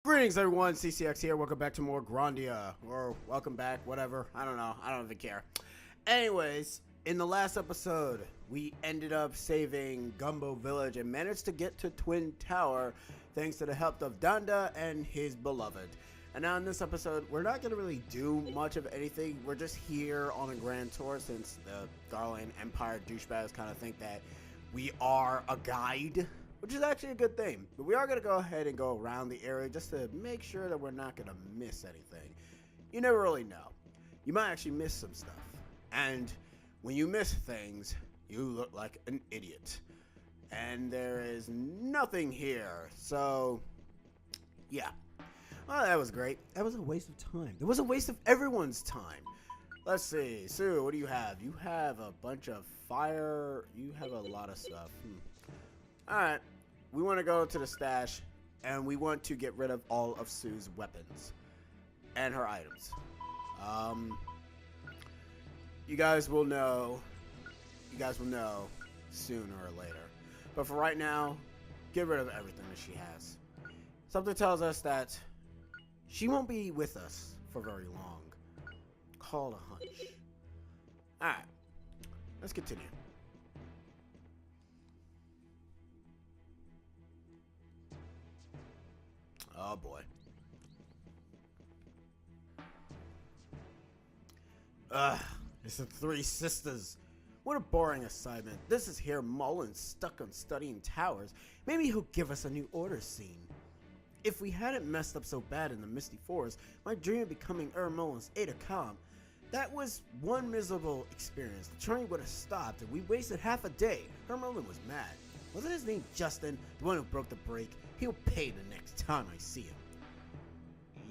Greetings everyone, CCX here. Welcome back to more Grandia. Or welcome back, whatever. I don't know. I don't even care. Anyways, in the last episode, we ended up saving Gumbo Village and managed to get to Twin Tower thanks to the help of Danda and his beloved. And now in this episode, we're not going to really do much of anything. We're just here on a grand tour since the Garland Empire douchebags kind of think that we are a guide, which is actually a good thing. But we are going to go ahead and go around the area just to make sure that we're not going to miss anything. You never really know. You might actually miss some stuff. And when you miss things, you look like an idiot. And there is nothing here. So, yeah. Well, that was great. That was a waste of time. It was a waste of everyone's time. Let's see. Sue, what do you have? You have a bunch of fire. You have a lot of stuff. Alright. We want to go to the stash. And we want to get rid of all of Sue's weapons. And her items. You guys will know. You guys will know sooner or later. But for right now, get rid of everything that she has. Something tells us that she won't be with us for very long. Call a hunch. Alright. Let's continue. Oh boy. It's the Three Sisters. What a boring assignment. This is here Mullen stuck on studying towers. Maybe he'll give us a new order scene. If we hadn't messed up so bad in the Misty Forest, my dream of becoming Mullen's aide de camp, that was one miserable experience. The train would have stopped and we wasted half a day. Mullen was mad. Wasn't his name Justin, the one who broke the brake? He'll pay the next time I see him.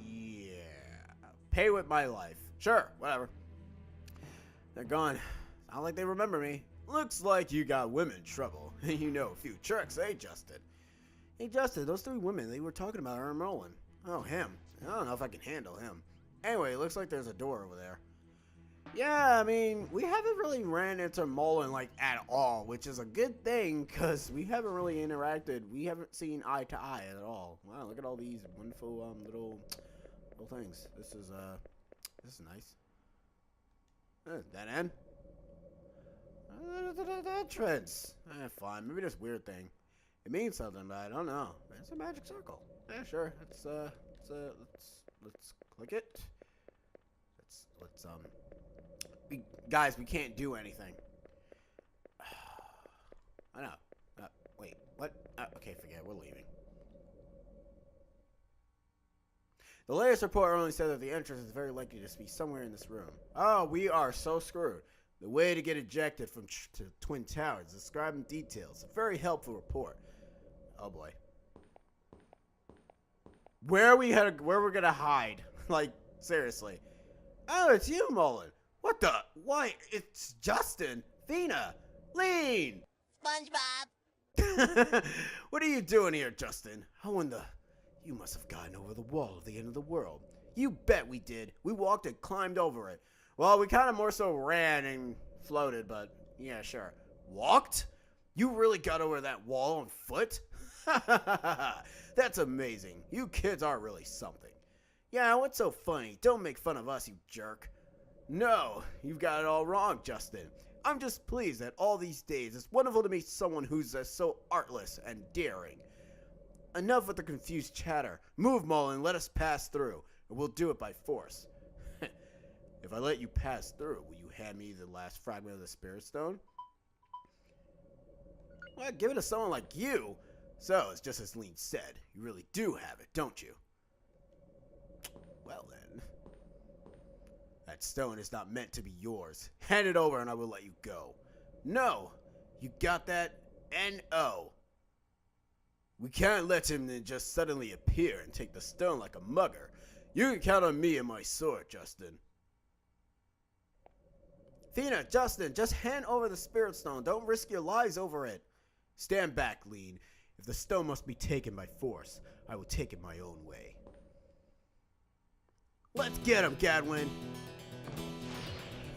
Yeah. Pay with my life. Sure, whatever. They're gone. Not like they remember me. Looks like you got women trouble. You know a few tricks, eh, Justin? Hey, Justin, those three women they were talking about are Merlin. Oh, him. I don't know if I can handle him. Anyway, it looks like there's a door over there. Yeah, I mean, we haven't really ran into Mullen, like, at all, which is a good thing, because we haven't really interacted. We haven't seen eye to eye at all. Wow, look at all these wonderful, little things. This is nice. Dead end? Entrance. Fine. Maybe this weird thing. It means something, but I don't know. It's a magic circle. Yeah, sure. Let's click it. Guys, we can't do anything. I know. Wait, what? Okay, forget it. We're leaving. The latest report only said that the entrance is very likely to be somewhere in this room. Oh, we are so screwed. The way to get ejected from to Twin Towers, described in details. A very helpful report. Oh boy. Where we're gonna hide? Like, seriously. Oh, it's you, Mullen. What the? Why, it's Justin. Fina. Lean. SpongeBob. What are you doing here, Justin? How in the... You must have gotten over the wall at the end of the world. You bet we did. We walked and climbed over it. Well, we kind of more so ran and floated, but yeah, sure. Walked? You really got over that wall on foot? That's amazing. You kids are really something. Yeah, what's so funny? Don't make fun of us, you jerk. No, you've got it all wrong, Justin. I'm just pleased that all these days it's wonderful to meet someone who's so artless and daring. Enough with the confused chatter. Move, Mullen, let us pass through, and we'll do it by force. If I let you pass through, will you hand me the last fragment of the Spirit Stone? Well, give it to someone like you. So, it's just as Lean said. You really do have it, don't you? Well then. That stone is not meant to be yours. Hand it over and I will let you go. No! You got that? N-O. We can't let him then just suddenly appear and take the stone like a mugger. You can count on me and my sword, Justin. Fina, Justin, just hand over the Spirit Stone. Don't risk your lives over it. Stand back, Lean. If the stone must be taken by force, I will take it my own way. Let's get him, Gadwin.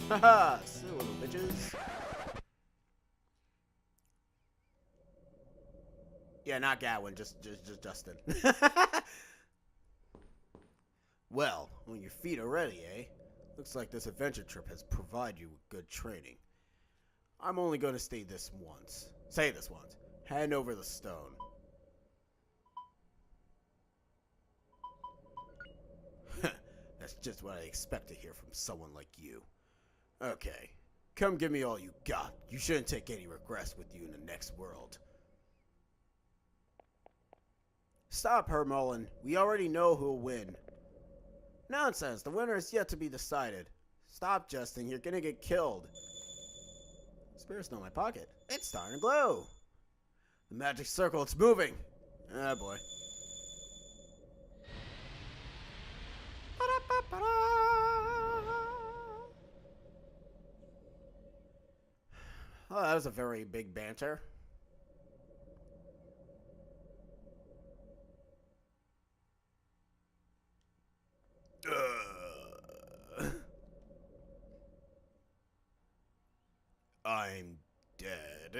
Haha, silly little bitches. Yeah, not Gadwin, just Justin. Well, on your feet already, eh? Looks like this adventure trip has provided you with good training. I'm only going to say this once. Hand over the stone. That's just what I expect to hear from someone like you. Okay, come give me all you got. You shouldn't take any regrets with you in the next world. Stop, Hermolin. We already know who'll win. Nonsense, the winner is yet to be decided. Stop, Justin, you're gonna get killed. Spirit stone in my pocket. It's starting to glow. The magic circle, it's moving. Ah, boy. Oh, that was a very big banter. I'm dead.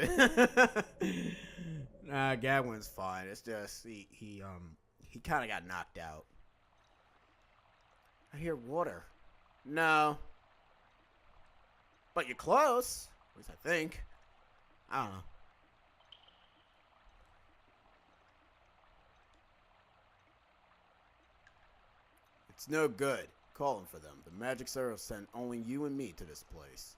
Nah, Gadwin's fine. It's just he kind of got knocked out. I hear water. No. But you're close. At least I think. I don't know. It's no good calling for them. The magic circle sent only you and me to this place.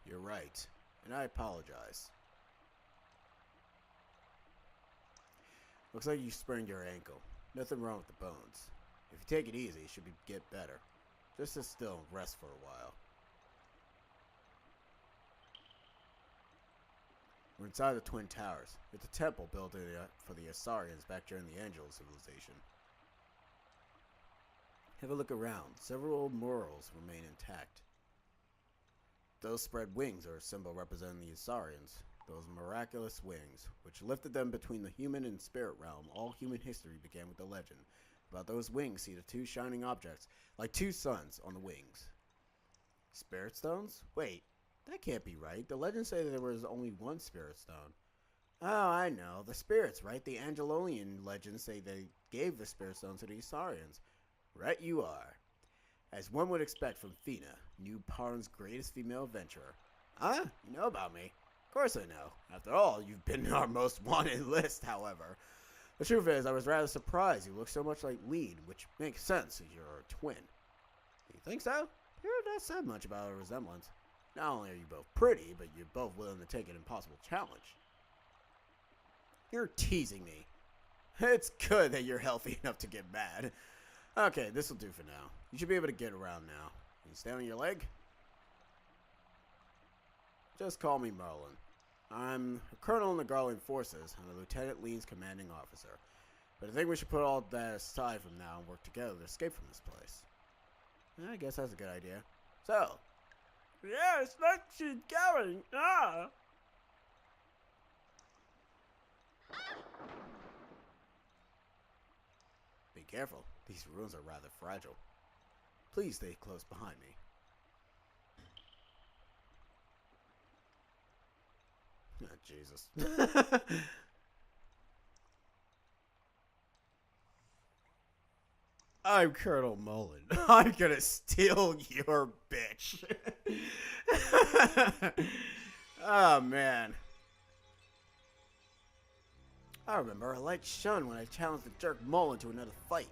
You're right, and I apologize. Looks like you sprained your ankle. Nothing wrong with the bones. If you take it easy, it should get better. Just sit still and rest for a while. We're inside the Twin Towers. It's a temple built for the Asarians back during the Angelou Civilization. Have a look around. Several old murals remain intact. Those spread wings are a symbol representing the Asarians. Those miraculous wings, which lifted them between the human and spirit realm. All human history began with the legend. About those wings, see the two shining objects, like two suns on the wings. Spirit stones? Wait, that can't be right. The legends say that there was only one spirit stone. Oh, I know. The spirits, right? The Angelonian legends say they gave the spirit stone to the Asarians. Right you are. As one would expect from Fina, New Parn's greatest female adventurer. Huh? You know about me? Of course I know. After all, you've been on our most wanted list, however. The truth is, I was rather surprised you look so much like Lead, which makes sense as you're a twin. You think so? You not said much about a resemblance. Not only are you both pretty, but you're both willing to take an impossible challenge. You're teasing me. It's good that you're healthy enough to get mad. Okay, this'll do for now. You should be able to get around now. Can you stand on your leg? Just call me Merlin. I'm a colonel in the Garland forces and a Lieutenant Lean's commanding officer. But I think we should put all that aside from now and work together to escape from this place. I guess that's a good idea. So. Yes, let's keep going. Ah! Be careful. These ruins are rather fragile. Please stay close behind me. Oh, Jesus. I'm Colonel Mullen. I'm gonna steal your bitch. Oh, man. I remember a light shone when I challenged the jerk Mullen to another fight.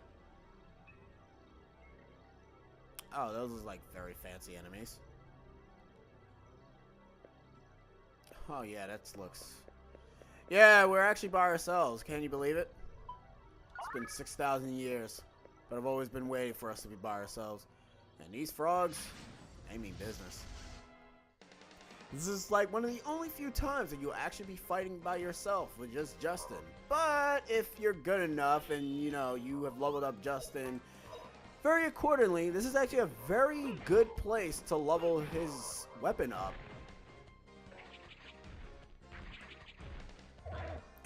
Oh, those are like very fancy enemies. Oh yeah, that looks... Yeah, we're actually by ourselves. Can you believe it? It's been 6,000 years. But I've always been waiting for us to be by ourselves. And these frogs, they mean business. This is like one of the only few times that you'll actually be fighting by yourself with just Justin. But if you're good enough and, you know, you have leveled up Justin very accordingly, this is actually a very good place to level his weapon up.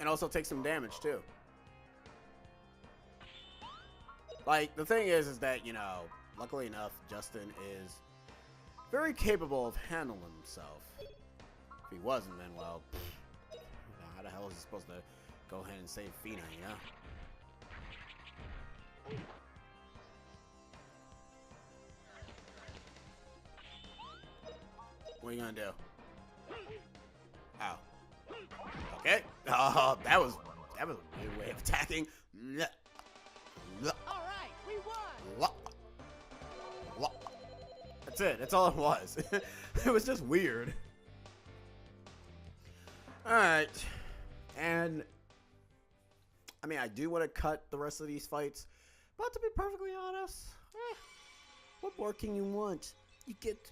And also take some damage, too. Like, the thing is that, you know, luckily enough, Justin is very capable of handling himself. If he wasn't, then, well, how the hell is he supposed to go ahead and save Fina, you know? What are you gonna do? Oh. Okay. Oh, that was a weird way of attacking. Alright, we won! That's it. That's all it was. It was just weird. Alright. And I mean, I do want to cut the rest of these fights, but to be perfectly honest, what more can you want? You get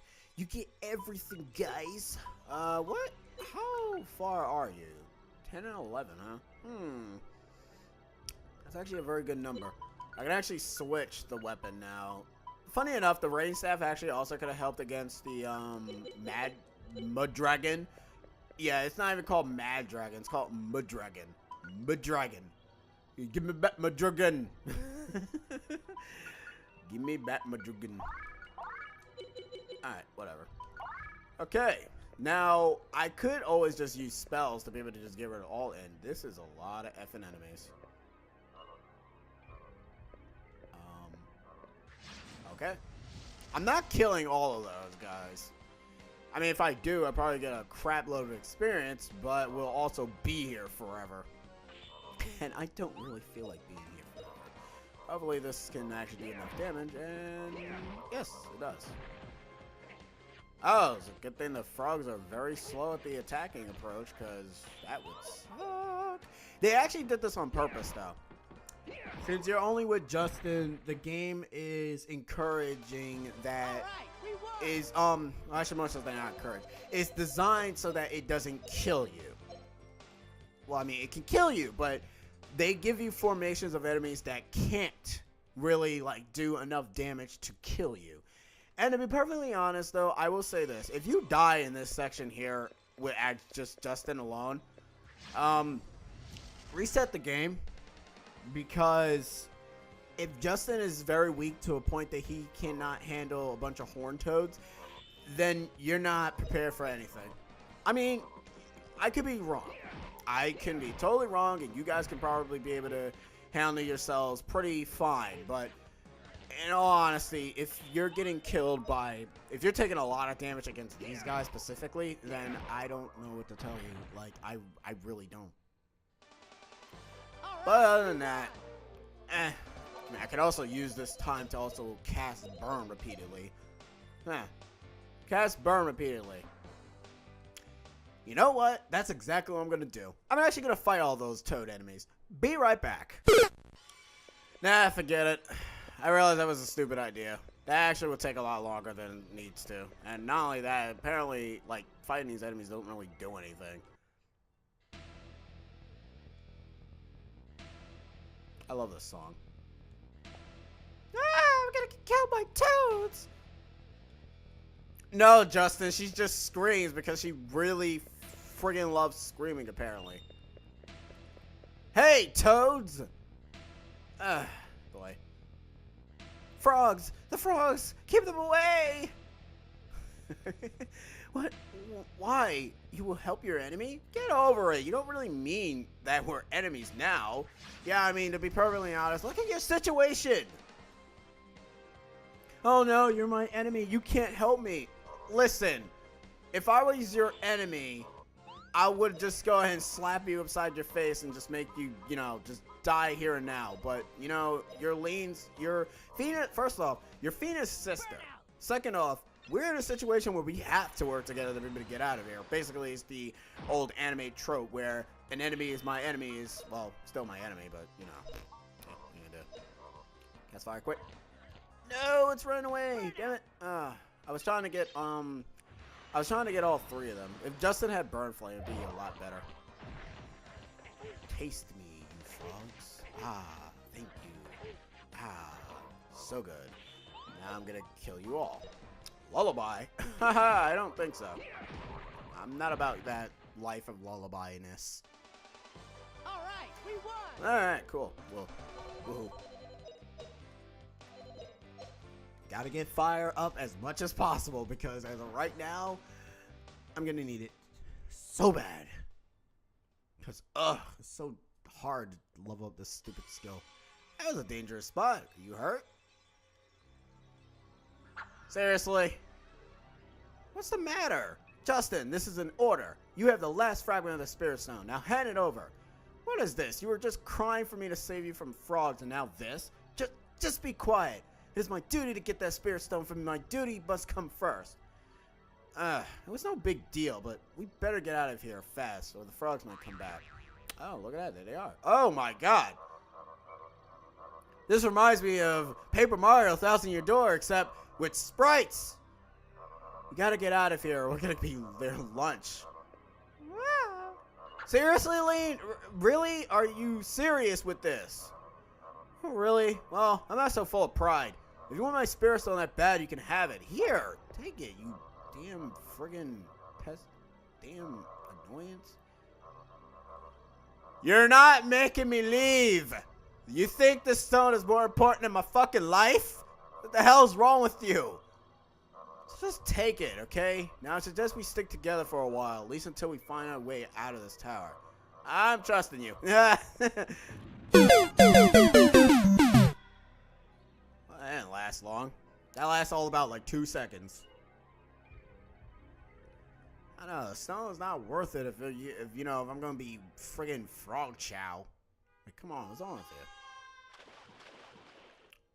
everything, guys. What? How far are you? 10 and 11, huh? That's actually a very good number. I can actually switch the weapon now. Funny enough, the rain staff actually also could have helped against the Mud Dragon. Yeah, it's not even called Mad Dragon. It's called Mud Dragon. Mud Dragon. Give me back my dragon. Give me back my dragon. Alright, whatever. Okay. Now, I could always just use spells to be able to just get rid of all in. This is a lot of effing enemies. Okay. I'm not killing all of those guys. I mean, if I do, I'll probably get a crap load of experience, but we'll also be here forever. And I don't really feel like being here forever. Hopefully this can actually do enough damage, and yes, it does. Oh, it's a good thing the frogs are very slow at the attacking approach, because that would suck. They actually did this on purpose, though. Since you're only with Justin, the game is encouraging that is actually most of the not encouraged. It's designed so that it doesn't kill you. Well, I mean, it can kill you, but they give you formations of enemies that can't really like do enough damage to kill you. And to be perfectly honest, though, I will say this: if you die in this section here with just Justin alone, reset the game. Because if Justin is very weak to a point that he cannot handle a bunch of horned toads, then you're not prepared for anything. I mean, I could be wrong. I can be totally wrong, and you guys can probably be able to handle yourselves pretty fine. But in all honesty, if you're getting killed by, if you're taking a lot of damage against these guys specifically, then I don't know what to tell you. Like, I really don't. But other than that, I mean, I could also use this time to also cast Burn repeatedly. Cast Burn repeatedly. You know what? That's exactly what I'm going to do. I'm actually going to fight all those toad enemies. Be right back. Nah, forget it. I realized that was a stupid idea. That actually will take a lot longer than it needs to. And not only that, apparently, like, fighting these enemies don't really do anything. I love this song. I'm gonna get killed by toads! No, Justin, she just screams because she really friggin' loves screaming, apparently. Hey, toads! Boy. Frogs! The frogs! Keep them away! What? Why? You will help your enemy? Get over it. You don't really mean that we're enemies now. Yeah, I mean, to be perfectly honest, look at your situation. Oh no, you're my enemy. You can't help me. Listen, if I was your enemy, I would just go ahead and slap you upside your face and just make you, you know, just die here and now. But, you know, your Fina, first off, you're Fina's sister. Second off, we're in a situation where we have to work together to be able to get out of here. Basically, it's the old anime trope where an enemy is my enemy is, well, still my enemy, but, you know. Yeah, what are you gonna do? Cast fire quick. No, it's running away. Damn it. I was trying to get all three of them. If Justin had Burn Flame, it'd be a lot better. Taste me, you frogs. Thank you. So good. Now I'm gonna kill you all. Lullaby? Haha, I don't think so. I'm not about that life of lullaby-ness. Alright, we won! Alright, cool. Well, woohoo. Gotta get fire up as much as possible because as of right now, I'm gonna need it so bad. Because, it's so hard to level up this stupid skill. That was a dangerous spot. Are you hurt? Seriously? What's the matter? Justin, this is an order. You have the last fragment of the Spirit Stone. Now hand it over. What is this? You were just crying for me to save you from frogs, and now this? Just be quiet. It is my duty to get that Spirit Stone from me. My duty must come first. It was no big deal, but we better get out of here fast, or the frogs might come back. Oh, look at that. There they are. Oh, my God. This reminds me of Paper Mario 1000 Year Door, except with sprites. We gotta get out of here, or we're gonna be their lunch. Seriously, Lean? Really? Are you serious with this? Oh, really? Well, I'm not so full of pride. If you want my Spirit Stone that bad, you can have it. Here, take it, you damn friggin' pest. Damn annoyance. You're not making me leave. You think this stone is more important than my fucking life? What the hell's wrong with you? Just take it, okay? Now I suggest we stick together for a while, at least until we find our way out of this tower. I'm trusting you. Well, that didn't last long. That lasts all about like 2 seconds. I know, the stone is not worth it if I'm gonna be friggin' frog chow. Like, come on, what's on with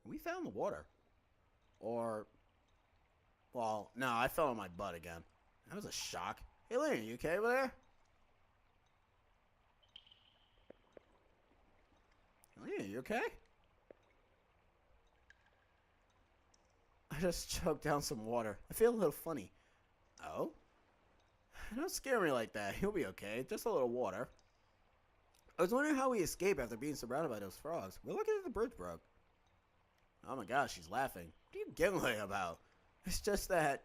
you? We fell in the water. Or, well, no, I fell on my butt again. That was a shock. Hey, Lynn, you okay over there? Lynn, you okay? I just choked down some water. I feel a little funny. Oh? Don't scare me like that. You'll be okay. Just a little water. I was wondering how we escaped after being surrounded by those frogs. We're lucky that the bridge broke. Oh my gosh, she's laughing. What are you giggling about? It's just that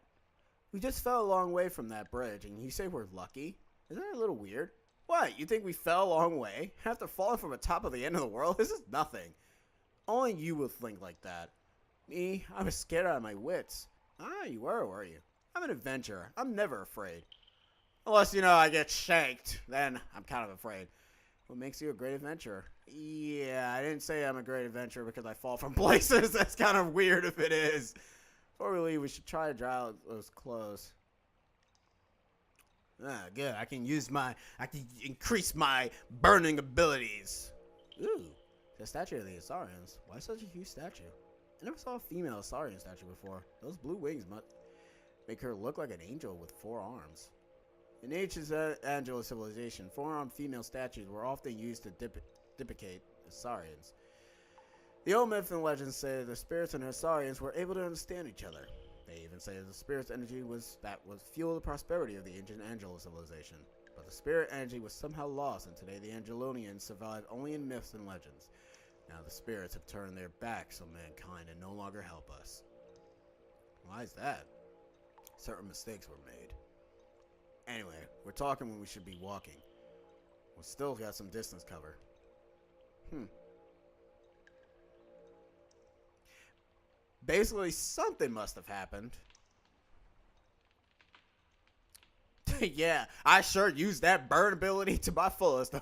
we just fell a long way from that bridge, and you say we're lucky? Isn't that a little weird? What, you think we fell a long way? After falling from the top of the end of the world? This is nothing. Only you will think like that. Me, I was scared out of my wits. Ah, you were you? I'm an adventurer. I'm never afraid. Unless, I get shanked. Then I'm kind of afraid. What makes you a great adventurer? Yeah, I didn't say I'm a great adventurer because I fall from places. That's kind of weird if it is. Before we leave, we should try to dry out those clothes. Ah, good. I can increase my burning abilities. Ooh, the statue of the Asarians. Why such a huge statue? I never saw a female Asarian statue before. Those blue wings must make her look like an angel with 4 arms. In ancient Angelou Civilization, 4-armed female statues were often used to deprecate Asarians. The old myth and legends say that the spirits and Asarians were able to understand each other. They even say that the spirit's energy was fuel the prosperity of the ancient Angelou Civilization. But the spirit energy was somehow lost, and today the Angelonians survive only in myths and legends. Now the spirits have turned their backs on mankind and no longer help us. Why is that? Certain mistakes were made. Anyway, we're talking when we should be walking. We still got some distance covered. Basically, something must have happened. Yeah, I sure used that burn ability to my fullest.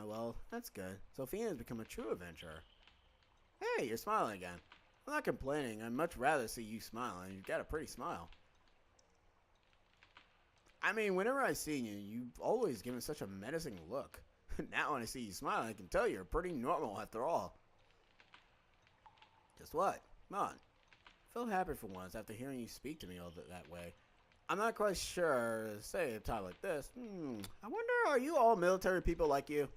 Well, that's good. Sophia has become a true adventurer. Hey, you're smiling again. I'm not complaining. I'd much rather see you smiling. You've got a pretty smile. I mean, whenever I see you, you've always given such a menacing look. Now when I see you smiling, I can tell you're pretty normal after all. Guess what? Come on. I feel happy for once after hearing you speak to me all that way. I'm not quite sure to say at a time like this. I wonder, are you all military people like you?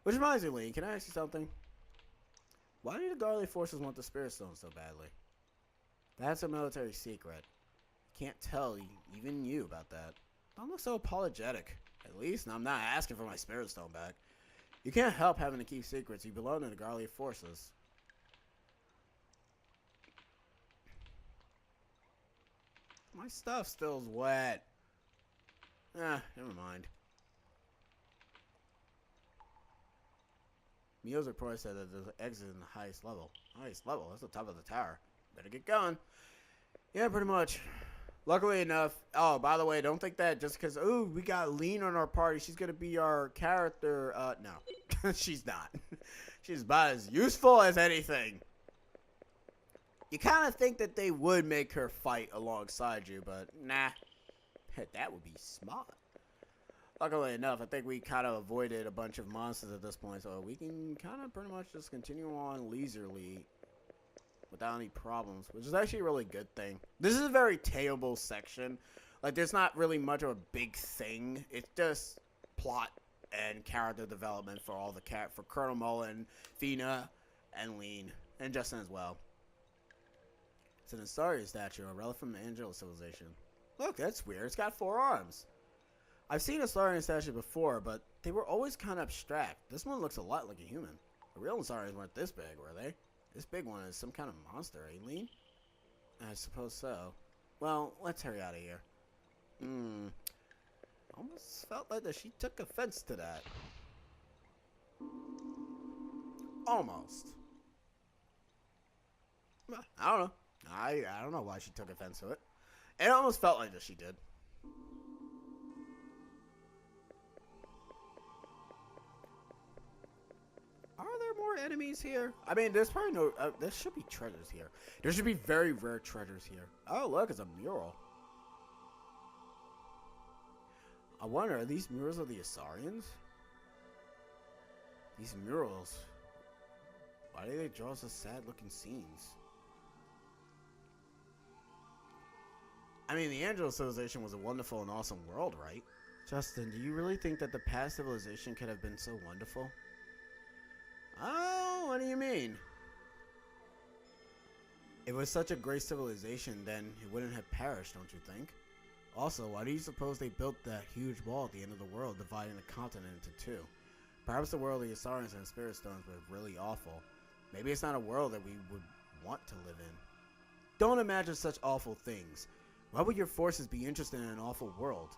Which reminds me, Lee, can I ask you something? Why do the Garley forces want the Spirit Stone so badly? That's a military secret. Can't tell even you about that. Don't look so apologetic. At least I'm not asking for my Spirit Stone back. You can't help having to keep secrets. You belong to the Garley forces. My stuff still's wet. Never mind. Music probably said that the exit in the highest level. Highest level? That's the top of the tower. Better get going. Yeah, pretty much. Luckily enough. Oh, by the way, don't think that just because, ooh, we got Lean on our party, she's going to be our character. No. She's not. She's about as useful as anything. You kind of think that they would make her fight alongside you, but nah. That would be smart. Luckily enough, I think we kind of avoided a bunch of monsters at this point, so we can kind of pretty much just continue on leisurely without any problems, which is actually a really good thing. This is a very tailable section. Like, there's not really much of a big thing. It's just plot and character development for all the for Colonel Mullen, Fina, and Lean, and Justin as well. It's an Astarian statue, a relic from the Angelou Civilization. Look, that's weird. It's got 4 arms. I've seen Astarian statues before, but they were always kind of abstract. This one looks a lot like a human. The real Astarians weren't this big, were they? This big one is some kind of monster, eh, Lean? I suppose so. Well, let's hurry out of here. Almost felt like that she took offense to that. Almost. I don't know. I don't know why she took offense to it. It almost felt like that she did. Are there more enemies here? I mean, there's probably no... there should be treasures here. There should be very rare treasures here. Oh, look, it's a mural. I wonder, are these murals of the Astarians? These murals... Why do they draw such sad-looking scenes? I mean, the Angelou Civilization was a wonderful and awesome world, right? Justin, do you really think that the past civilization could have been so wonderful? Oh, what do you mean? If it was such a great civilization, then it wouldn't have perished, don't you think? Also, why do you suppose they built that huge wall at the end of the world, dividing the continent into 2? Perhaps the world of the Astarians and Spirit Stones were really awful. Maybe it's not a world that we would want to live in. Don't imagine such awful things. Why would your forces be interested in an awful world?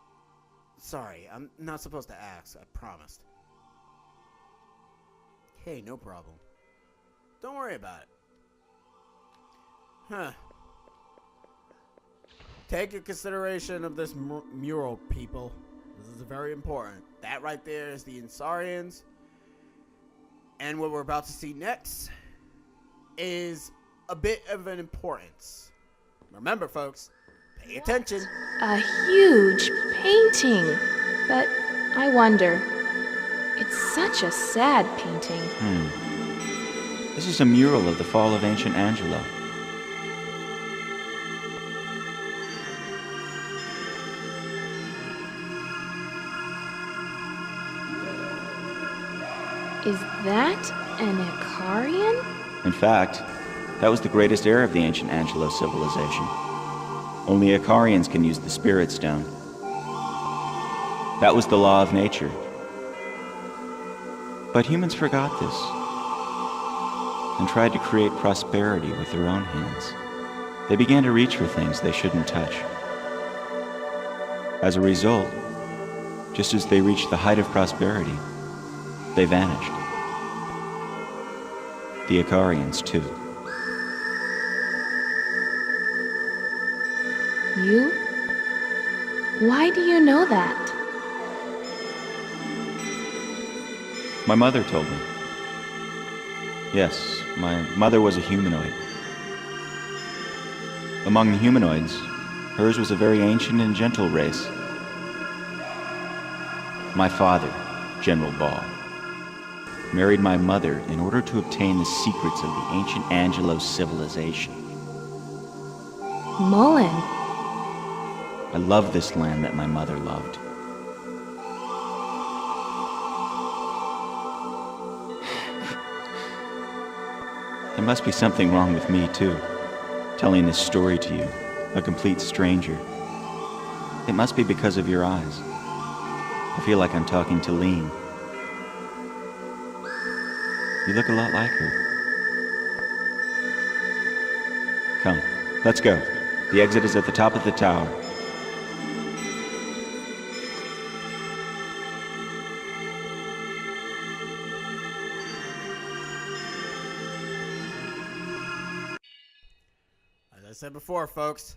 Sorry, I'm not supposed to ask, I promised. Hey, no problem. Don't worry about it. Huh. Take in consideration of this mural, people. This is very important. That right there is the Astarians. And what we're about to see next is a bit of an importance. Remember, folks, pay attention. A huge painting. But I wonder, it's such a sad painting. This is a mural of the fall of ancient Angelou. Is that an Icarian? In fact, that was the greatest heir of the ancient Angelou civilization. Only Icarians can use the Spirit Stone. That was the law of nature. But humans forgot this and tried to create prosperity with their own hands. They began to reach for things they shouldn't touch. As a result, just as they reached the height of prosperity, they vanished. The Icarians, too. You? Why do you know that? My mother told me. Yes, my mother was a humanoid. Among the humanoids, hers was a very ancient and gentle race. My father, General Ball, married my mother in order to obtain the secrets of the ancient Angelou civilization. Mullen. I love this land that my mother loved. There must be something wrong with me, too, telling this story to you, a complete stranger. It must be because of your eyes. I feel like I'm talking to Lean. You look a lot like her. Come, let's go. The exit is at the top of the tower. I said before, folks,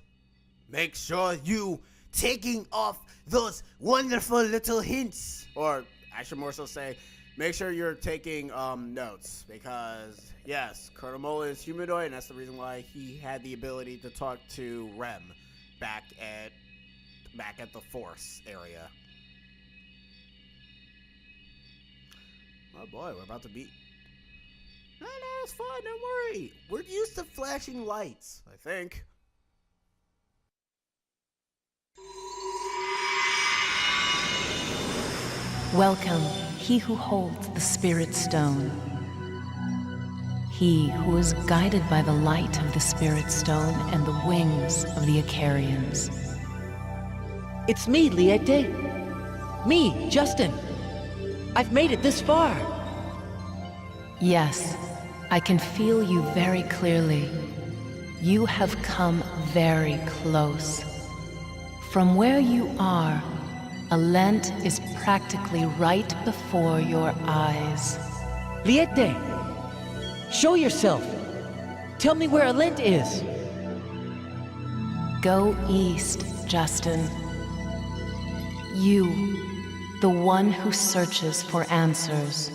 make sure you taking off those wonderful little hints. Or I should more so say, make sure you're taking notes. Because, yes, Colonel Mola is humanoid, and that's the reason why he had the ability to talk to Rem back at the Force area. Oh boy, we're about to beat... No, it's fine, don't worry. We're used to flashing lights, I think. Welcome, he who holds the Spirit Stone. He who is guided by the light of the Spirit Stone and the wings of the Icarians. It's me, Liete. Me, Justin. I've made it this far. Yes, I can feel you very clearly. You have come very close. From where you are, Alent is practically right before your eyes. Liete, show yourself. Tell me where Alent is. Go east, Justin. You, the one who searches for answers.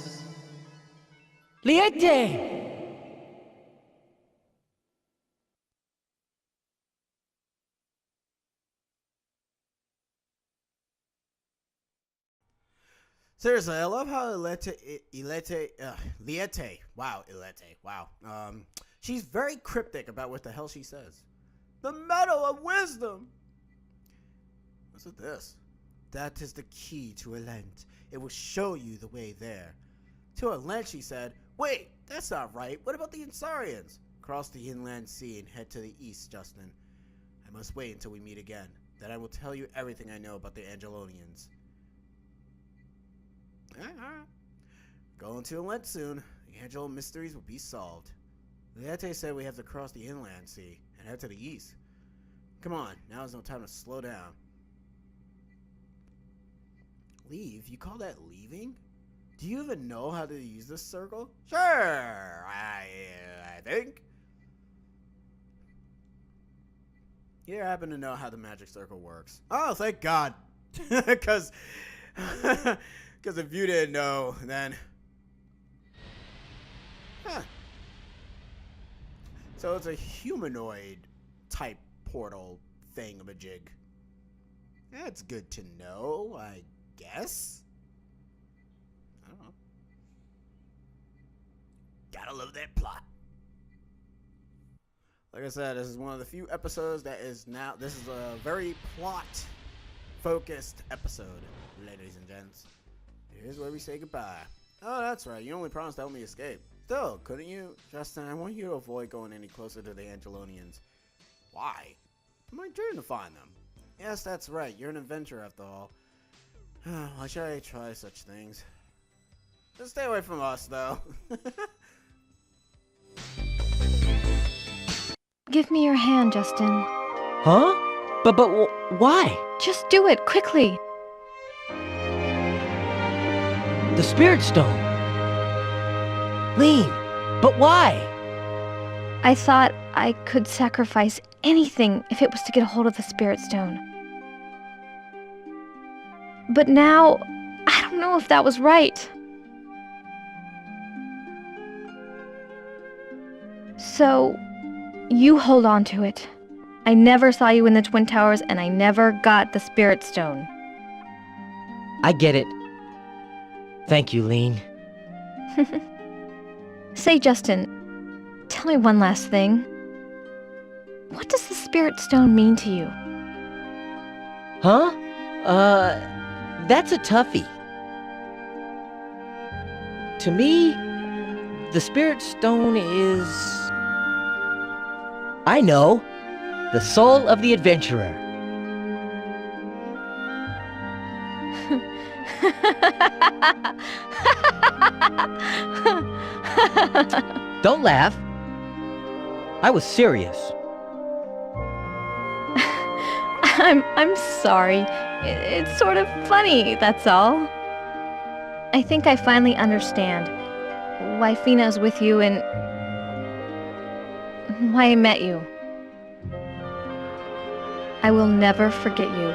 Liete! Seriously, I love how Liete, wow. She's very cryptic about what the hell she says. The Medal of Wisdom! What's with this? That is the key to Alent. It will show you the way there. To Alent, she said, wait, that's not right. What about the Ansarians? Cross the inland sea and head to the east, Justin. I must wait until we meet again. Then I will tell you everything I know about the Angelonians. Alright. Going to Alent soon. The Angelo mysteries will be solved. Liete said we have to cross the inland sea and head to the east. Come on, now is no time to slow down. Leave? You call that leaving? Do you even know how to use this circle? Sure, I think. You happen to know how the magic circle works. Oh, thank God. Because if you didn't know, then... Huh. So it's a humanoid type portal thingamajig. That's good to know, I guess. I don't know. Gotta love that plot. Like I said, this is one of the few episodes that is now... This is a very plot-focused episode, ladies and gents. Here's where we say goodbye. Oh, that's right. You only promised to help me escape. Still, couldn't you? Justin, I want you to avoid going any closer to the Angelonians. Why? I'm my dream to find them. Yes, that's right. You're an adventurer after all. Why should I try such things? Just stay away from us, though. Give me your hand, Justin. Huh? But why? Just do it, quickly. The Spirit Stone. Lean, but why? I thought I could sacrifice anything if it was to get a hold of the Spirit Stone. But now, I don't know if that was right. So, you hold on to it. I never saw you in the Twin Towers, and I never got the Spirit Stone. I get it. Thank you, Lean. Say, Justin, tell me one last thing. What does the Spirit Stone mean to you? Huh? That's a toughie. To me, the Spirit Stone is... I know. The soul of the adventurer. Don't laugh. I was serious. I'm sorry. It's sort of funny, that's all. I think I finally understand why Fina's with you and why I met you. I will never forget you.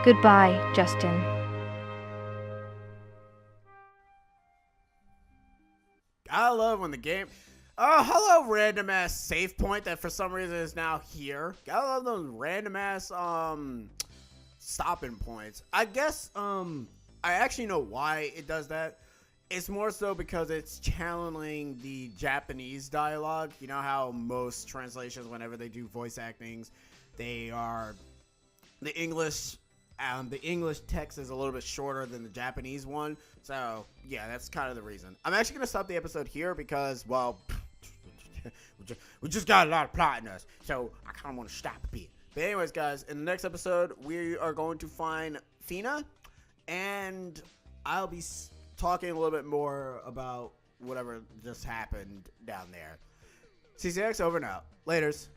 Goodbye, Justin. I love when the game. Oh, hello, random ass save point that for some reason is now here. I love those random ass stopping points. I guess I actually know why it does that. It's more so because it's channeling the Japanese dialogue. You know how most translations, whenever they do voice actings, they are the English. The English text is a little bit shorter than the Japanese one. So, yeah, that's kind of the reason. I'm actually going to stop the episode here because, well, we just got a lot of plot in us. So, I kind of want to stop a bit. But anyways, guys, in the next episode, we are going to find Fina. And I'll be talking a little bit more about whatever just happened down there. CCX over and out. Laters.